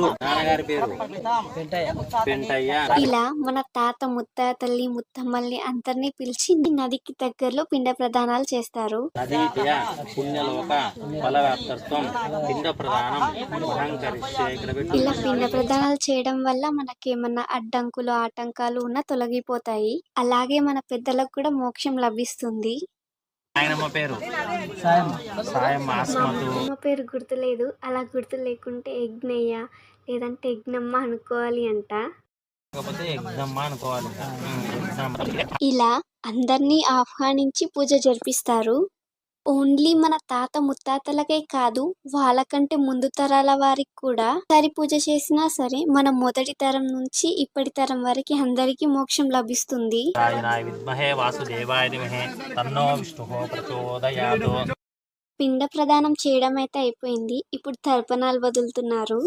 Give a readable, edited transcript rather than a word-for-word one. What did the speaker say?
నాన్నగారి పేరు పెంటయ్య. ఇలా మన తాత ముత్తాతల్ని ముత్తమ్మల్ని అందరినీ పిలిచి నదికి దగ్గరలో పిండ ప్రదానాలు చేస్తారు. నదీయ పుణ్యలోక ఫలవ్యాప్తత్వం పిండ ప్రదానం అహంకరిస్తే. ఇలా పిండ ప్రదానాలు చేయడం వల్ల మనకేమన్నా అడ్డంకులు ఆటంకాలు ఉన్నా తొలగిపోతాయి. అలాగే మన పెద్దలకు కూడా మోక్షం లభిస్తుంది. ఆయనమ్మ పేరు సాయం ఆస్మతు. అమ్మ పేరు గుర్తులేదు. అలా గుర్తు లేకుంటే యజ్ఞయ్య లేదంటే యజ్ఞమ్మ అనుకోవాలి అంట. కాకపోతే యజ్ఞమ్మ అనుకోవాలి. ఇలా అందరినీ ఆహ్వానించి పూజ జరిపిస్తారు. ఓన్లీ మన తాత ముత్తాతలకే కాదు, వాళ్ళకంటే ముందు తరాల వారికి కూడా సరి పూజ చేసినా సరే మన మొదటి తరం నుంచి ఇప్పటి తరం వరకు అందరికీ మోక్షం లభిస్తుంది. విద్మహే వాసుదేవాయ ధీమహి తన్నో విష్ణుః ప్రచోదయాత్. పిండ ప్రదానం చేయడం అయితే అయిపోయింది. ఇప్పుడు తర్పణాలు వదులుతున్నారు.